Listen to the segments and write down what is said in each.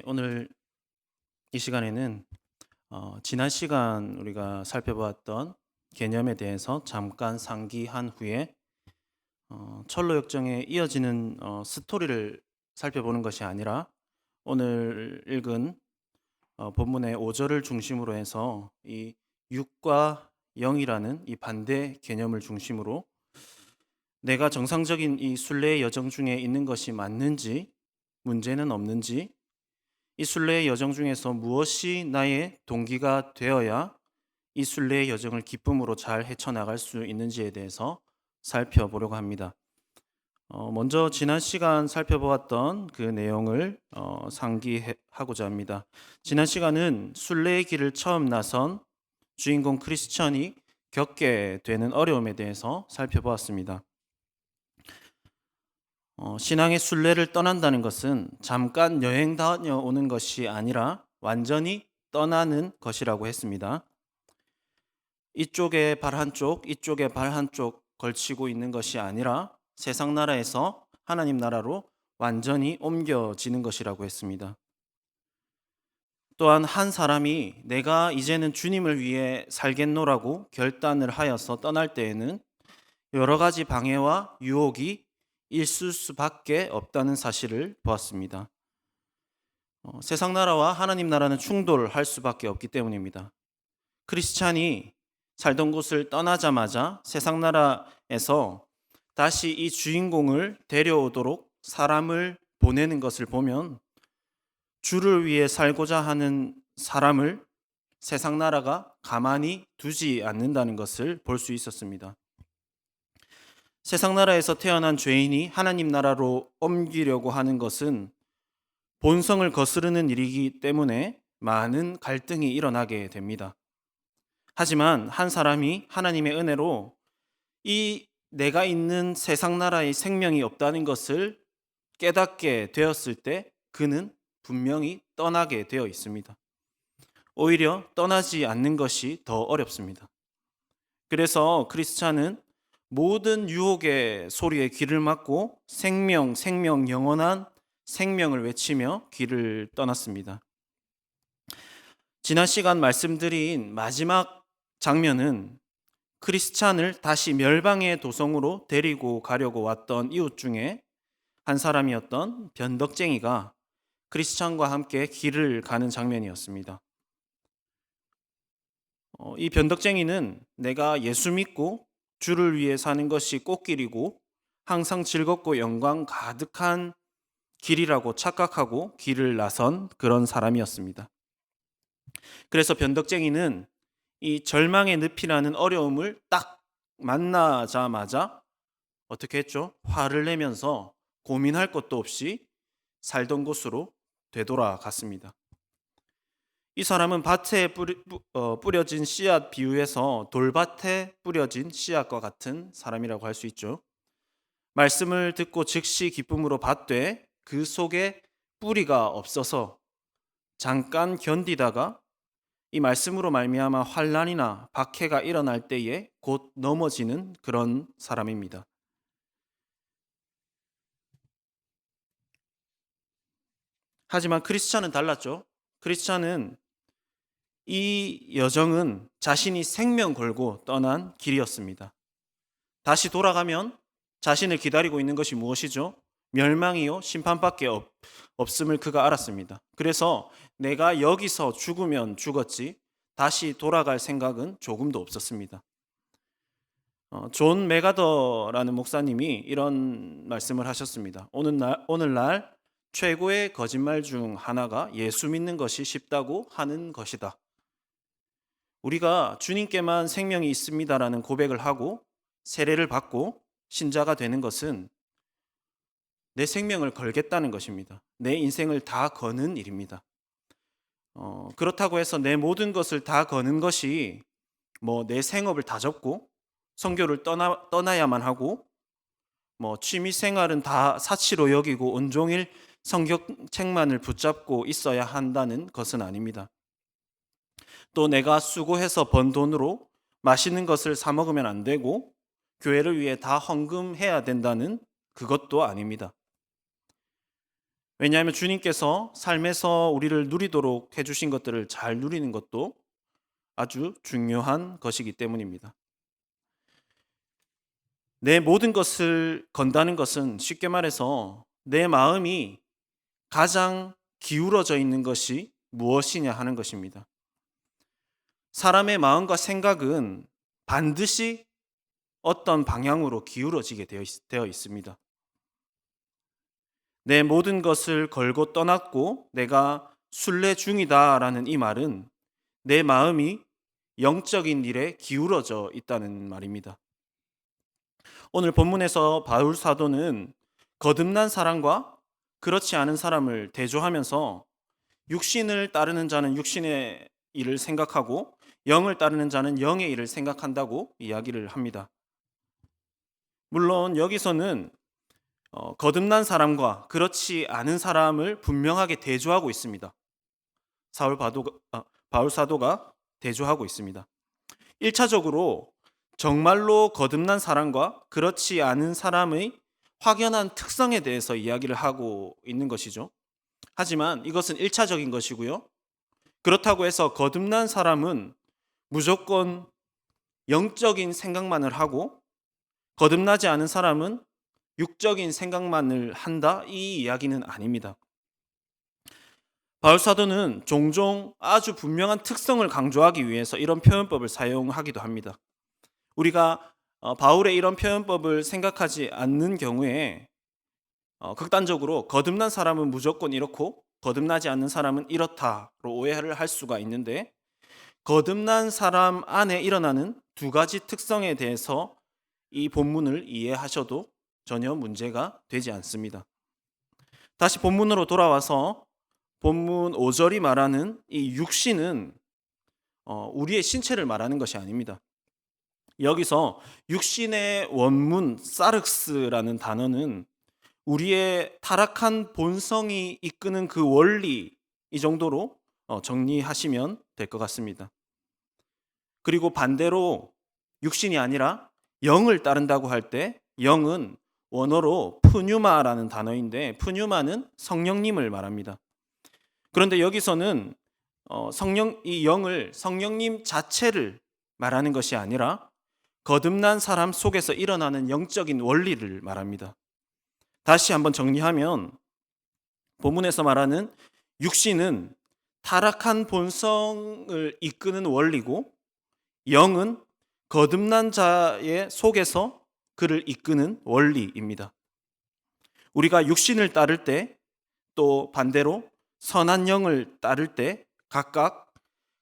오늘 이 시간에는 지난 시간 우리가 살펴보았던 개념에 대해서 잠깐 상기한 후에 철로 역정에 이어지는 스토리를 살펴보는 것이 아니라 오늘 읽은 본문의 5절을 중심으로 해서 이 6과 0이라는 이 반대 개념을 중심으로 내가 정상적인 이 순례의 여정 중에 있는 것이 맞는지, 문제는 없는지, 이 순례의 여정 중에서 무엇이 나의 동기가 되어야 이 순례의 여정을 기쁨으로 잘 헤쳐나갈 수 있는지에 대해서 살펴보려고 합니다. 먼저 지난 시간 살펴보았던 그 내용을 상기하고자 합니다. 지난 시간은 순례의 길을 처음 나선 주인공 크리스천이 겪게 되는 어려움에 대해서 살펴보았습니다. 신앙의 순례를 떠난다는 것은 잠깐 여행 다녀오는 것이 아니라 완전히 떠나는 것이라고 했습니다. 이쪽에 발 한쪽, 이쪽에 발 한쪽 걸치고 있는 것이 아니라 세상 나라에서 하나님 나라로 완전히 옮겨지는 것이라고 했습니다. 또한 한 사람이 내가 이제는 주님을 위해 살겠노라고 결단을 하여서 떠날 때에는 여러 가지 방해와 유혹이 있을 수밖에 없다는 사실을 보았습니다. 세상 나라와 하나님 나라는 충돌할 수밖에 없기 때문입니다. 크리스찬이 살던 곳을 떠나자마자 세상 나라에서 다시 이 주인공을 데려오도록 사람을 보내는 것을 보면 주를 위해 살고자 하는 사람을 세상 나라가 가만히 두지 않는다는 것을 볼 수 있었습니다. 세상 나라에서 태어난 죄인이 하나님 나라로 옮기려고 하는 것은 본성을 거스르는 일이기 때문에 많은 갈등이 일어나게 됩니다. 하지만 한 사람이 하나님의 은혜로 이 내가 있는 세상 나라의 생명이 없다는 것을 깨닫게 되었을 때 그는 분명히 떠나게 되어 있습니다. 오히려 떠나지 않는 것이 더 어렵습니다. 그래서 크리스찬은 모든 유혹의 소리에 귀를 막고 생명, 영원한 생명을 외치며 길을 떠났습니다. 지난 시간 말씀드린 마지막 장면은 크리스찬을 다시 멸망의 도성으로 데리고 가려고 왔던 이웃 중에 한 사람이었던 변덕쟁이가 크리스찬과 함께 길을 가는 장면이었습니다. 이 변덕쟁이는 내가 예수 믿고 주를 위해 사는 것이 꽃길이고 항상 즐겁고 영광 가득한 길이라고 착각하고 길을 나선 그런 사람이었습니다. 그래서 변덕쟁이는 이 절망의 늪이라는 어려움을 딱 만나자마자 어떻게 했죠? 화를 내면서 고민할 것도 없이 살던 곳으로 되돌아갔습니다. 이 사람은 밭에 뿌려진 씨앗 비유에서 돌밭에 뿌려진 씨앗과 같은 사람이라고 할 수 있죠. 말씀을 듣고 즉시 기쁨으로 받되 그 속에 뿌리가 없어서 잠깐 견디다가 이 말씀으로 말미암아 환난이나 박해가 일어날 때에 곧 넘어지는 그런 사람입니다. 하지만 크리스찬은 달랐죠. 크리스찬은 이 여정은 자신이 생명 걸고 떠난 길이었습니다. 다시 돌아가면 자신을 기다리고 있는 것이 무엇이죠? 멸망이요 심판밖에 없음을 그가 알았습니다. 그래서 내가 여기서 죽으면 죽었지 다시 돌아갈 생각은 조금도 없었습니다. 존 메가더라는 목사님이 이런 말씀을 하셨습니다. 오늘날 최고의 거짓말 중 하나가 예수 믿는 것이 쉽다고 하는 것이다. 우리가 주님께만 생명이 있습니다라는 고백을 하고 세례를 받고 신자가 되는 것은 내 생명을 걸겠다는 것입니다. 내 인생을 다 거는 일입니다. 그렇다고 해서 내 모든 것을 다 거는 것이 내 생업을 다 접고 선교를 떠나야만 하고 취미 생활은 다 사치로 여기고 온종일 성경책만을 붙잡고 있어야 한다는 것은 아닙니다. 또 내가 수고해서 번 돈으로 맛있는 것을 사 먹으면 안 되고 교회를 위해 다 헌금해야 된다는 그것도 아닙니다. 왜냐하면 주님께서 삶에서 우리를 누리도록 해주신 것들을 잘 누리는 것도 아주 중요한 것이기 때문입니다. 내 모든 것을 건다는 것은 쉽게 말해서 내 마음이 가장 기울어져 있는 것이 무엇이냐 하는 것입니다. 사람의 마음과 생각은 반드시 어떤 방향으로 기울어지게 되어 있습니다. 내 모든 것을 걸고 떠났고 내가 순례 중이다라는 이 말은 내 마음이 영적인 일에 기울어져 있다는 말입니다. 오늘 본문에서 바울 사도는 거듭난 사람과 그렇지 않은 사람을 대조하면서 육신을 따르는 자는 육신의 일을 생각하고 영을 따르는 자는 영의 일을 생각한다고 이야기를 합니다. 물론 여기서는 거듭난 사람과 그렇지 않은 사람을 분명하게 대조하고 있습니다. 바울 사도가 대조하고 있습니다. 1차적으로 정말로 거듭난 사람과 그렇지 않은 사람의 확연한 특성에 대해서 이야기를 하고 있는 것이죠. 하지만 이것은 1차적인 것이고요. 그렇다고 해서 거듭난 사람은 무조건 영적인 생각만을 하고 거듭나지 않은 사람은 육적인 생각만을 한다, 이 이야기는 아닙니다. 바울 사도는 종종 아주 분명한 특성을 강조하기 위해서 이런 표현법을 사용하기도 합니다. 우리가 바울의 이런 표현법을 생각하지 않는 경우에 극단적으로 거듭난 사람은 무조건 이렇고 거듭나지 않는 사람은 이렇다로 오해를 할 수가 있는데, 거듭난 사람 안에 일어나는 두 가지 특성에 대해서 이 본문을 이해하셔도 전혀 문제가 되지 않습니다. 다시 본문으로 돌아와서 본문 5절이 말하는 이 육신은 우리의 신체를 말하는 것이 아닙니다. 여기서 육신의 원문 사르스라는 단어는 우리의 타락한 본성이 이끄는 그 원리, 이 정도로 정리하시면 될 것 같습니다. 그리고 반대로 육신이 아니라 영을 따른다고 할 때 영은 원어로 푸뉴마라는 단어인데, 푸뉴마는 성령님을 말합니다. 그런데 여기서는 이 영을 성령님 자체를 말하는 것이 아니라 거듭난 사람 속에서 일어나는 영적인 원리를 말합니다. 다시 한번 정리하면 본문에서 말하는 육신은 타락한 본성을 이끄는 원리고, 영은 거듭난 자의 속에서 그를 이끄는 원리입니다. 우리가 육신을 따를 때, 또 반대로 선한 영을 따를 때 각각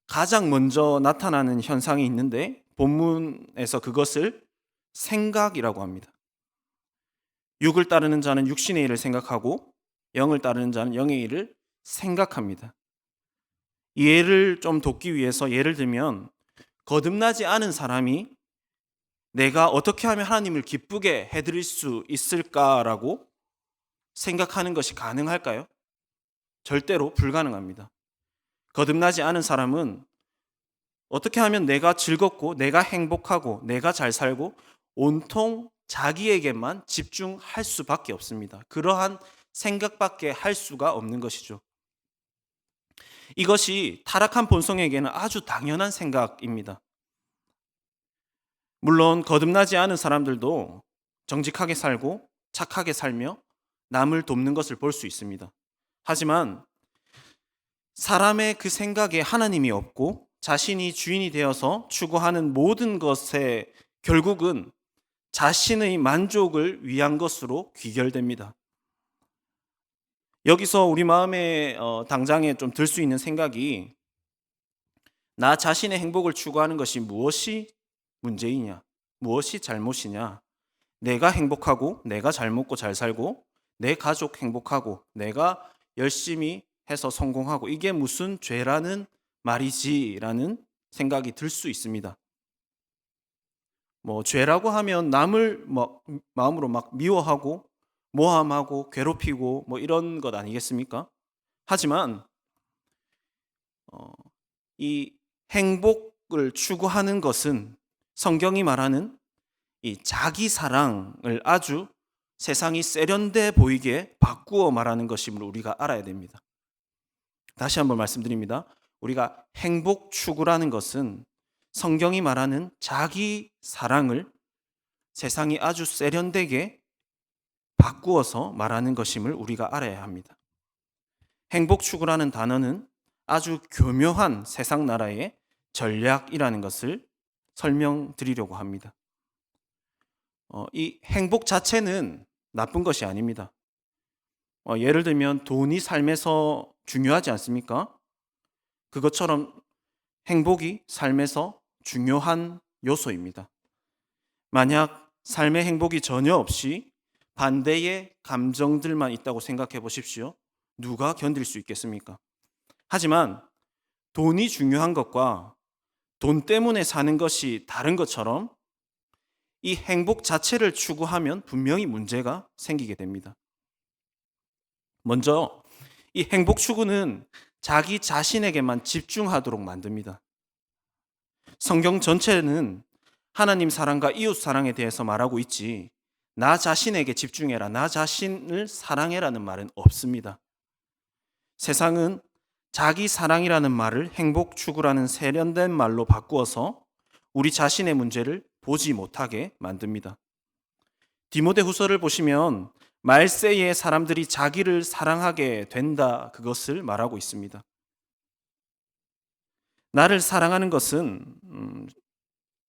가장 먼저 나타나는 현상이 있는데, 본문에서 그것을 생각이라고 합니다. 육을 따르는 자는 육신의 일을 생각하고 영을 따르는 자는 영의 일을 생각합니다. 이해를 좀 돕기 위해서 예를 들면, 거듭나지 않은 사람이 내가 어떻게 하면 하나님을 기쁘게 해드릴 수 있을까라고 생각하는 것이 가능할까요? 절대로 불가능합니다. 거듭나지 않은 사람은 어떻게 하면 내가 즐겁고 내가 행복하고 내가 잘 살고 온통 자기에게만 집중할 수밖에 없습니다. 그러한 생각밖에 할 수가 없는 것이죠. 이것이 타락한 본성에게는 아주 당연한 생각입니다. 물론 거듭나지 않은 사람들도 정직하게 살고 착하게 살며 남을 돕는 것을 볼 수 있습니다. 하지만 사람의 그 생각에 하나님이 없고 자신이 주인이 되어서 추구하는 모든 것에 결국은 자신의 만족을 위한 것으로 귀결됩니다. 여기서 우리 마음에 당장에 좀 들 수 있는 생각이, 나 자신의 행복을 추구하는 것이 무엇이 문제이냐, 무엇이 잘못이냐, 내가 행복하고 내가 잘 먹고 잘 살고 내 가족 행복하고 내가 열심히 해서 성공하고 이게 무슨 죄라는 말이지라는 생각이 들 수 있습니다. 죄라고 하면 남을 마음으로 막 미워하고 모함하고 괴롭히고 이런 것 아니겠습니까? 하지만 이 행복을 추구하는 것은 성경이 말하는 이 자기 사랑을 아주 세상이 세련돼 보이게 바꾸어 말하는 것임을 우리가 알아야 됩니다. 다시 한번 말씀드립니다. 우리가 행복 추구라는 것은 성경이 말하는 자기 사랑을 세상이 아주 세련되게 바꾸어서 말하는 것임을 우리가 알아야 합니다. 행복 추구라는 단어는 아주 교묘한 세상 나라의 전략이라는 것을 설명드리려고 합니다. 이 행복 자체는 나쁜 것이 아닙니다. 예를 들면 돈이 삶에서 중요하지 않습니까? 그것처럼 행복이 삶에서 중요한 요소입니다. 만약 삶의 행복이 전혀 없이 반대의 감정들만 있다고 생각해 보십시오. 누가 견딜 수 있겠습니까? 하지만 돈이 중요한 것과 돈 때문에 사는 것이 다른 것처럼 이 행복 자체를 추구하면 분명히 문제가 생기게 됩니다. 먼저 이 행복 추구는 자기 자신에게만 집중하도록 만듭니다. 성경 전체는 하나님 사랑과 이웃 사랑에 대해서 말하고 있지 나 자신에게 집중해라, 나 자신을 사랑해라는 말은 없습니다. 세상은 자기 사랑이라는 말을 행복 추구라는 세련된 말로 바꾸어서 우리 자신의 문제를 보지 못하게 만듭니다. 디모데후서를 보시면 말세에 사람들이 자기를 사랑하게 된다, 그것을 말하고 있습니다. 나를 사랑하는 것은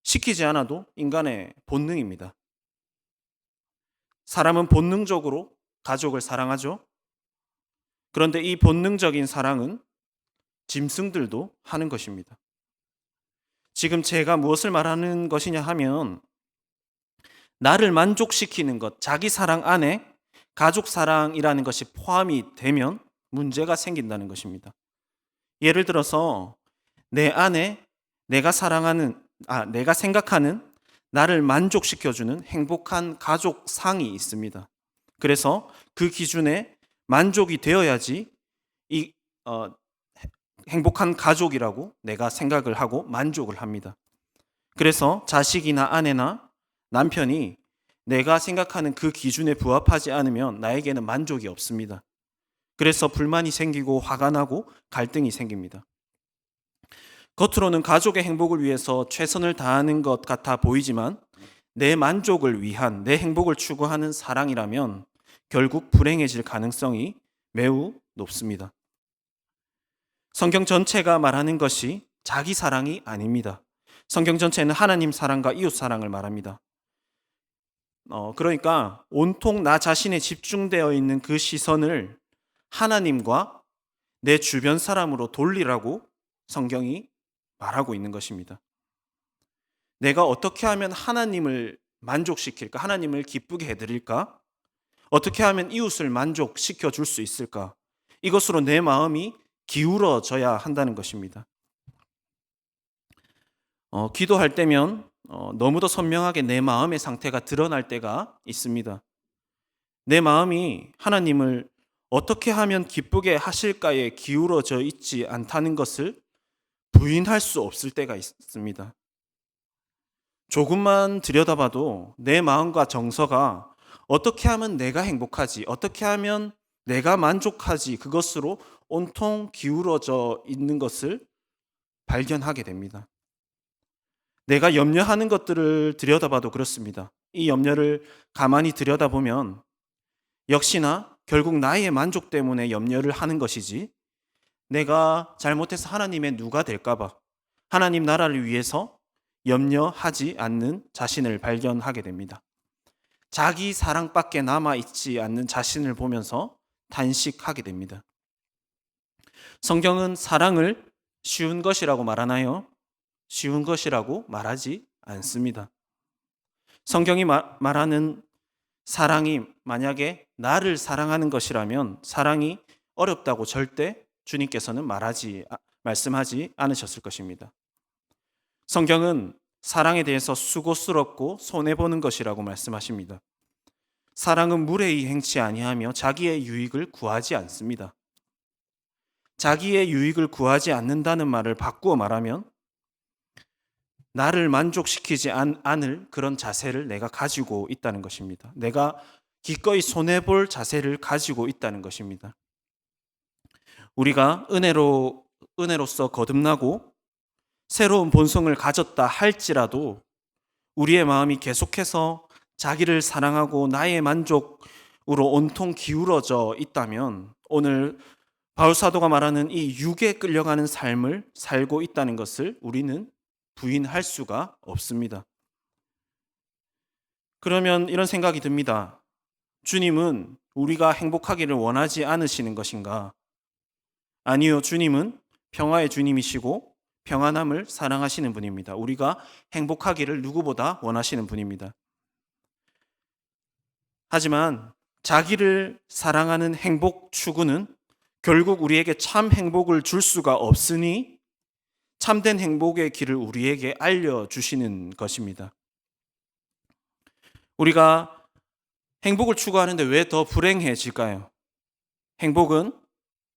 시키지 않아도 인간의 본능입니다. 사람은 본능적으로 가족을 사랑하죠. 그런데 이 본능적인 사랑은 짐승들도 하는 것입니다. 지금 제가 무엇을 말하는 것이냐 하면 나를 만족시키는 것, 자기 사랑 안에 가족 사랑이라는 것이 포함이 되면 문제가 생긴다는 것입니다. 예를 들어서 내 안에 내가 생각하는 나를 만족시켜주는 행복한 가족상이 있습니다. 그래서 그 기준에 만족이 되어야지 행복한 가족이라고 내가 생각을 하고 만족을 합니다. 그래서 자식이나 아내나 남편이 내가 생각하는 그 기준에 부합하지 않으면 나에게는 만족이 없습니다. 그래서 불만이 생기고 화가 나고 갈등이 생깁니다. 겉으로는 가족의 행복을 위해서 최선을 다하는 것 같아 보이지만 내 만족을 위한, 내 행복을 추구하는 사랑이라면 결국 불행해질 가능성이 매우 높습니다. 성경 전체가 말하는 것이 자기 사랑이 아닙니다. 성경 전체는 하나님 사랑과 이웃 사랑을 말합니다. 그러니까 온통 나 자신에 집중되어 있는 그 시선을 하나님과 내 주변 사람으로 돌리라고 성경이 말하고 있는 것입니다. 내가 어떻게 하면 하나님을 만족시킬까? 하나님을 기쁘게 해드릴까? 어떻게 하면 이웃을 만족시켜 줄 수 있을까? 이것으로 내 마음이 기울어져야 한다는 것입니다. 기도할 때면 너무도 선명하게 내 마음의 상태가 드러날 때가 있습니다. 내 마음이 하나님을 어떻게 하면 기쁘게 하실까에 기울어져 있지 않다는 것을 부인할 수 없을 때가 있습니다. 조금만 들여다봐도 내 마음과 정서가 어떻게 하면 내가 행복하지, 어떻게 하면 내가 만족하지, 그것으로 온통 기울어져 있는 것을 발견하게 됩니다. 내가 염려하는 것들을 들여다봐도 그렇습니다. 이 염려를 가만히 들여다보면 역시나 결국 나의 만족 때문에 염려를 하는 것이지 내가 잘못해서 하나님의 누가 될까봐 하나님 나라를 위해서 염려하지 않는 자신을 발견하게 됩니다. 자기 사랑밖에 남아있지 않는 자신을 보면서 탄식하게 됩니다. 성경은 사랑을 쉬운 것이라고 말하나요? 쉬운 것이라고 말하지 않습니다. 성경이 말하는 사랑이 만약에 나를 사랑하는 것이라면 사랑이 어렵다고 절대 주님께서는 말씀하지 않으셨을 것입니다. 성경은 사랑에 대해서 수고스럽고 손해보는 것이라고 말씀하십니다. 사랑은 무례히 행치 아니하며 자기의 유익을 구하지 않습니다. 자기의 유익을 구하지 않는다는 말을 바꾸어 말하면 나를 만족시키지 않을 그런 자세를 내가 가지고 있다는 것입니다. 내가 기꺼이 손해볼 자세를 가지고 있다는 것입니다. 우리가 은혜로서 거듭나고 새로운 본성을 가졌다 할지라도 우리의 마음이 계속해서 자기를 사랑하고 나의 만족으로 온통 기울어져 있다면 오늘 바울 사도가 말하는 이 육에 끌려가는 삶을 살고 있다는 것을 우리는 부인할 수가 없습니다. 그러면 이런 생각이 듭니다. 주님은 우리가 행복하기를 원하지 않으시는 것인가? 아니요, 주님은 평화의 주님이시고 평안함을 사랑하시는 분입니다. 우리가 행복하기를 누구보다 원하시는 분입니다. 하지만 자기를 사랑하는 행복 추구는 결국 우리에게 참 행복을 줄 수가 없으니 참된 행복의 길을 우리에게 알려주시는 것입니다. 우리가 행복을 추구하는데 왜 더 불행해질까요? 행복은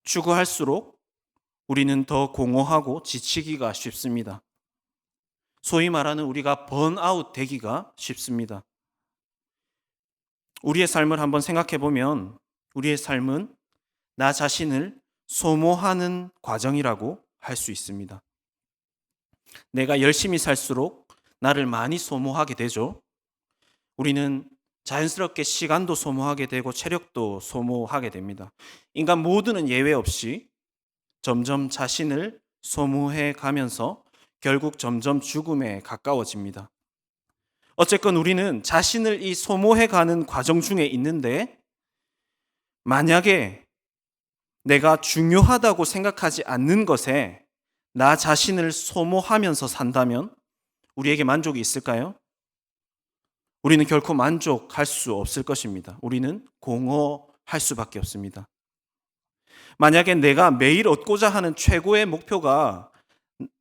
추구할수록 우리는 더 공허하고 지치기가 쉽습니다. 소위 말하는 우리가 번아웃 되기가 쉽습니다. 우리의 삶을 한번 생각해 보면 우리의 삶은 나 자신을 소모하는 과정이라고 할 수 있습니다. 내가 열심히 살수록 나를 많이 소모하게 되죠. 우리는 자연스럽게 시간도 소모하게 되고 체력도 소모하게 됩니다. 인간 모두는 예외 없이 점점 자신을 소모해 가면서 결국 점점 죽음에 가까워집니다. 어쨌건 우리는 자신을 이 소모해 가는 과정 중에 있는데 만약에 내가 중요하다고 생각하지 않는 것에 나 자신을 소모하면서 산다면 우리에게 만족이 있을까요? 우리는 결코 만족할 수 없을 것입니다. 우리는 공허할 수밖에 없습니다. 만약에 내가 매일 얻고자 하는 최고의 목표가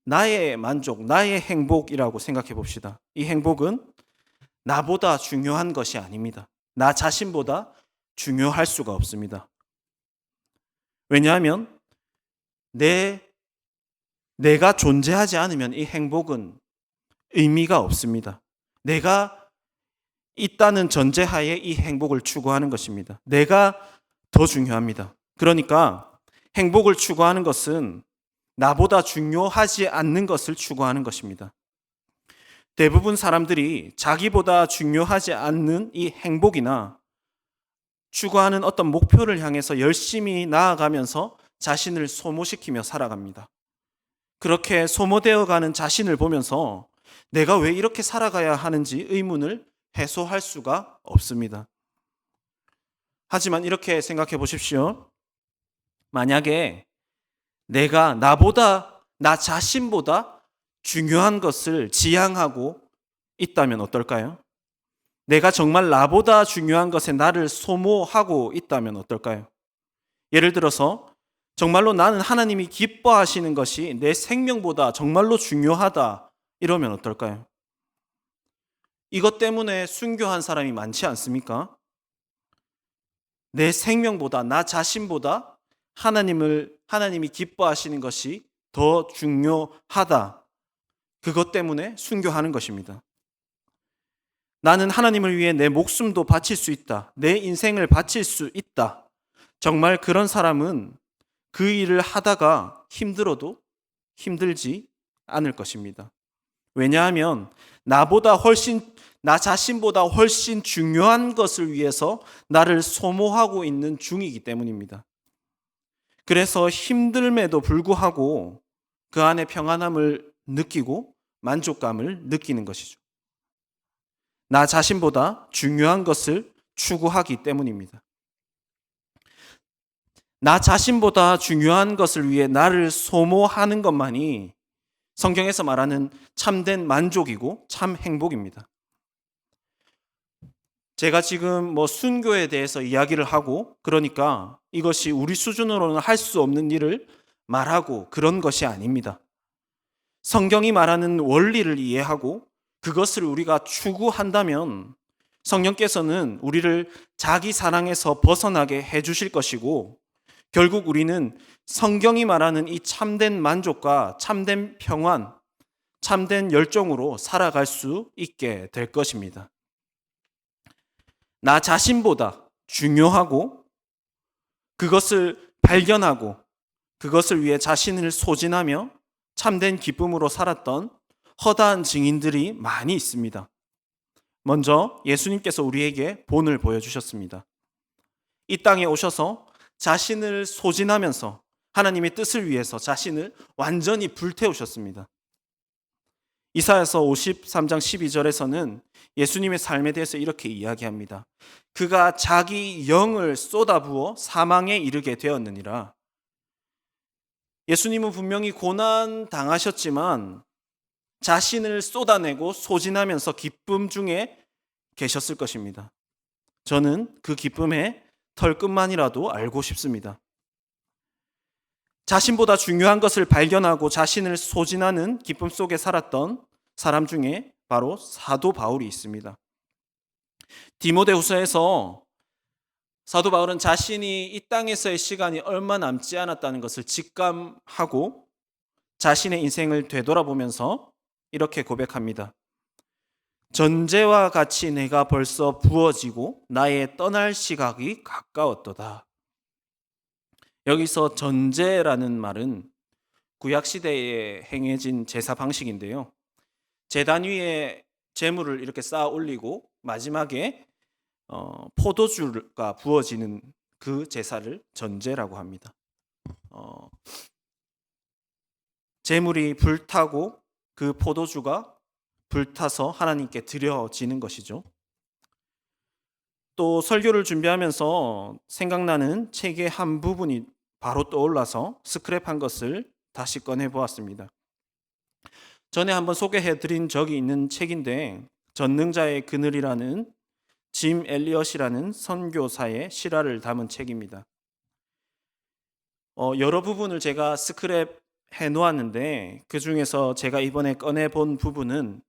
나의 만족, 나의 행복이라고 생각해 봅시다. 이 행복은 나보다 중요한 것이 아닙니다. 나 자신보다 중요할 수가 없습니다. 왜냐하면 내가 존재하지 않으면 이 행복은 의미가 없습니다. 내가 있다는 전제하에 이 행복을 추구하는 것입니다. 내가 더 중요합니다. 그러니까 행복을 추구하는 것은 나보다 중요하지 않는 것을 추구하는 것입니다. 대부분 사람들이 자기보다 중요하지 않는 이 행복이나 추구하는 어떤 목표를 향해서 열심히 나아가면서 자신을 소모시키며 살아갑니다. 그렇게 소모되어 가는 자신을 보면서 내가 왜 이렇게 살아가야 하는지 의문을 해소할 수가 없습니다. 하지만 이렇게 생각해 보십시오. 만약에 내가 나 자신보다 중요한 것을 지향하고 있다면 어떨까요? 내가 정말 나보다 중요한 것에 나를 소모하고 있다면 어떨까요? 예를 들어서 정말로 나는 하나님이 기뻐하시는 것이 내 생명보다 정말로 중요하다 이러면 어떨까요? 이것 때문에 순교한 사람이 많지 않습니까? 내 생명보다 나 자신보다 하나님이 기뻐하시는 것이 더 중요하다. 그것 때문에 순교하는 것입니다. 나는 하나님을 위해 내 목숨도 바칠 수 있다. 내 인생을 바칠 수 있다. 정말 그런 사람은 그 일을 하다가 힘들어도 힘들지 않을 것입니다. 왜냐하면 나 자신보다 훨씬 중요한 것을 위해서 나를 소모하고 있는 중이기 때문입니다. 그래서 힘듦에도 불구하고 그 안에 평안함을 느끼고 만족감을 느끼는 것이죠. 나 자신보다 중요한 것을 추구하기 때문입니다. 나 자신보다 중요한 것을 위해 나를 소모하는 것만이 성경에서 말하는 참된 만족이고 참 행복입니다. 제가 지금 순교에 대해서 이야기를 하고 그러니까 이것이 우리 수준으로는 할 수 없는 일을 말하고 그런 것이 아닙니다. 성경이 말하는 원리를 이해하고 그것을 우리가 추구한다면 성령께서는 우리를 자기 사랑에서 벗어나게 해주실 것이고 결국 우리는 성경이 말하는 이 참된 만족과 참된 평안, 참된 열정으로 살아갈 수 있게 될 것입니다. 나 자신보다 중요하고 그것을 발견하고 그것을 위해 자신을 소진하며 참된 기쁨으로 살았던 허다한 증인들이 많이 있습니다. 먼저 예수님께서 우리에게 본을 보여주셨습니다. 이 땅에 오셔서 자신을 소진하면서 하나님의 뜻을 위해서 자신을 완전히 불태우셨습니다. 이사야서 53장 12절에서는 예수님의 삶에 대해서 이렇게 이야기합니다. 그가 자기 영을 쏟아부어 사망에 이르게 되었느니라. 예수님은 분명히 고난 당하셨지만 자신을 쏟아내고 소진하면서 기쁨 중에 계셨을 것입니다. 저는 그 기쁨의 털끝만이라도 알고 싶습니다. 자신보다 중요한 것을 발견하고 자신을 소진하는 기쁨 속에 살았던 사람 중에 바로 사도 바울이 있습니다. 디모데후서에서 사도 바울은 자신이 이 땅에서의 시간이 얼마 남지 않았다는 것을 직감하고 자신의 인생을 되돌아보면서 이렇게 고백합니다. 전제와 같이 내가 벌써 부어지고 나의 떠날 시각이 가까웠도다. 여기서 전제라는 말은 구약시대에 행해진 제사 방식인데요. 제단 위에 제물을 이렇게 쌓아 올리고 마지막에 포도주가 부어지는 그 제사를 전제라고 합니다. 제물이 불타고 그 포도주가 불타서 하나님께 드려지는 것이죠. 또 설교를 준비하면서 생각나는 책의 한 부분이 바로 떠올라서 스크랩한 것을 다시 꺼내 보았습니다. 전에 한번 소개해 드린 적이 있는 책인데 전능자의 그늘이라는 짐 엘리엇이라는 선교사의 실화를 담은 책입니다. 여러 부분을 제가 스크랩 해 놓았는데 그 중에서 제가 이번에 꺼내 본 부분은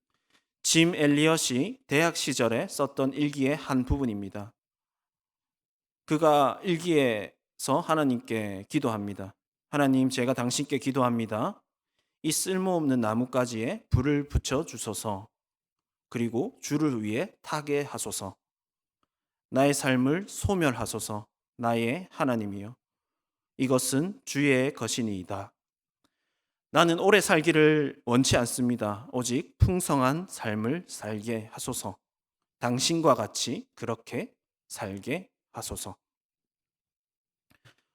짐 엘리엇이 대학 시절에 썼던 일기의 한 부분입니다. 그가 일기에서 하나님께 기도합니다. 하나님, 제가 당신께 기도합니다. 이 쓸모없는 나뭇가지에 불을 붙여 주소서. 그리고 주를 위해 타게 하소서. 나의 삶을 소멸하소서. 나의 하나님이여. 이것은 주의 것이니이다. 나는 오래 살기를 원치 않습니다. 오직 풍성한 삶을 살게 하소서. 당신과 같이 그렇게 살게 하소서.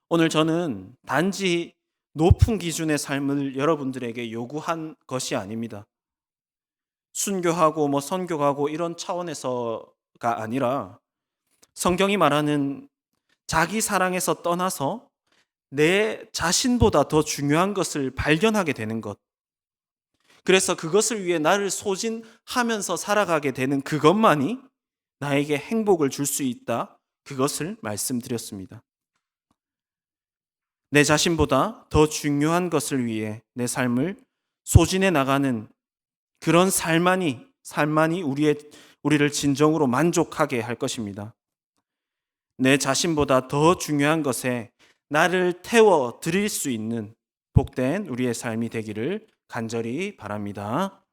오늘 저는 단지 높은 기준의 삶을 여러분들에게 요구한 것이 아닙니다. 순교하고 선교하고 이런 차원에서가 아니라 성경이 말하는 자기 사랑에서 떠나서 내 자신보다 더 중요한 것을 발견하게 되는 것. 그래서 그것을 위해 나를 소진하면서 살아가게 되는 그것만이 나에게 행복을 줄 수 있다. 그것을 말씀드렸습니다. 내 자신보다 더 중요한 것을 위해 내 삶을 소진해 나가는 그런 삶만이 우리를 진정으로 만족하게 할 것입니다. 내 자신보다 더 중요한 것에 나를 태워 드릴 수 있는 복된 우리의 삶이 되기를 간절히 바랍니다.